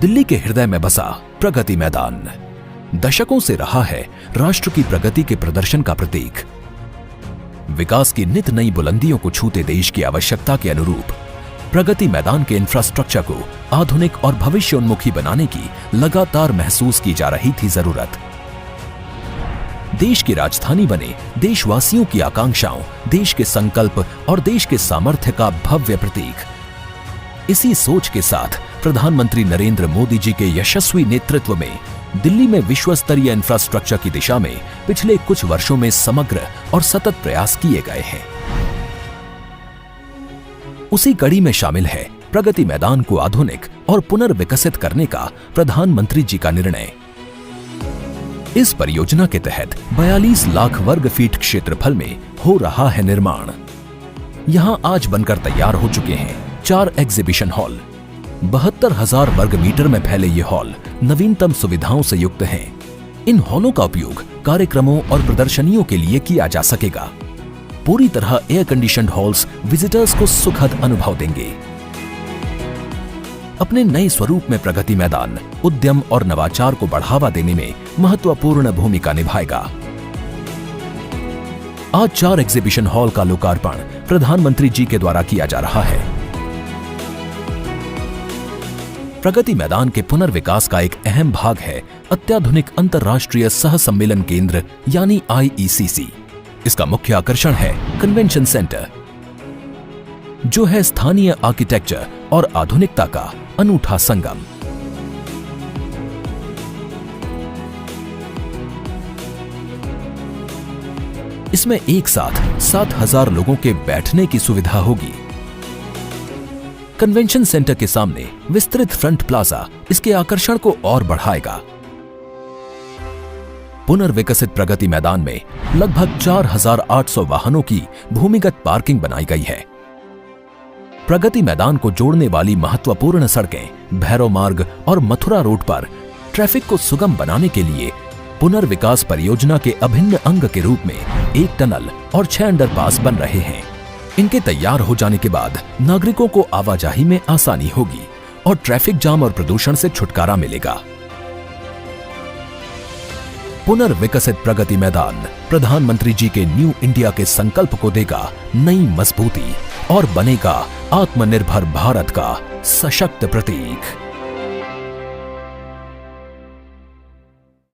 दिल्ली के हृदय में बसा प्रगति मैदान दशकों से रहा है राष्ट्र की प्रगति के प्रदर्शन का प्रतीक। विकास की नित नई बुलंदियों को छूते देश की आवश्यकता के अनुरूप प्रगति मैदान के इंफ्रास्ट्रक्चर को आधुनिक और भविष्योन्मुखी बनाने की लगातार महसूस की जा रही थी जरूरत। देश की राजधानी बने देशवासियों की आकांक्षाओं, देश के संकल्प और देश के सामर्थ्य का भव्य प्रतीक। इसी सोच के साथ प्रधानमंत्री नरेंद्र मोदी जी के यशस्वी नेतृत्व में दिल्ली में विश्व स्तरीय इंफ्रास्ट्रक्चर की दिशा में पिछले कुछ वर्षों में समग्र और सतत प्रयास किए गए हैं। उसी कड़ी में शामिल है प्रगति मैदान को आधुनिक और पुनर्विकसित करने का प्रधानमंत्री जी का निर्णय। इस परियोजना के तहत 42 लाख वर्ग फीट क्षेत्रफल में हो रहा है निर्माण। यहां आज बनकर तैयार हो चुके हैं 4 एग्जीबिशन हॉल। 72,000 वर्ग मीटर में फैले ये हॉल नवीनतम सुविधाओं से युक्त हैं। इन हॉलों का उपयोग कार्यक्रमों और प्रदर्शनियों के लिए किया जा सकेगा। पूरी तरह एयर कंडीशनड हॉल्स विजिटर्स को सुखद अनुभव देंगे। अपने नए स्वरूप में प्रगति मैदान उद्यम और नवाचार को बढ़ावा देने में महत्वपूर्ण भूमिका निभाएगा। आज 4 एग्जीबिशन हॉल का लोकार्पण प्रधानमंत्री जी के द्वारा किया जा रहा है। प्रगति मैदान के पुनर्विकास का एक अहम भाग है अत्याधुनिक अंतर्राष्ट्रीय सह सम्मेलन केंद्र यानी IECC। इसका मुख्य आकर्षण है कन्वेंशन सेंटर, जो है स्थानीय आर्किटेक्चर और आधुनिकता का अनूठा संगम। इसमें एक साथ 7,000 लोगों के बैठने की सुविधा होगी। कन्वेंशन सेंटर के सामने विस्तृत फ्रंट प्लाजा इसके आकर्षण को और बढ़ाएगा। पुनर्विकसित प्रगति मैदान में लगभग 4,800 वाहनों की भूमिगत पार्किंग बनाई गई है। प्रगति मैदान को जोड़ने वाली महत्वपूर्ण सड़कें भैरव मार्ग और मथुरा रोड पर ट्रैफिक को सुगम बनाने के लिए पुनर्विकास परियोजना के अभिन्न अंग के रूप में 1 टनल और 6 अंडरपास बन रहे हैं। इनके तैयार हो जाने के बाद नागरिकों को आवाजाही में आसानी होगी और ट्रैफिक जाम और प्रदूषण से छुटकारा मिलेगा। पुनर्विकसित प्रगति मैदान प्रधानमंत्री जी के न्यू इंडिया के संकल्प को देगा नई मजबूती और बनेगा आत्मनिर्भर भारत का सशक्त प्रतीक।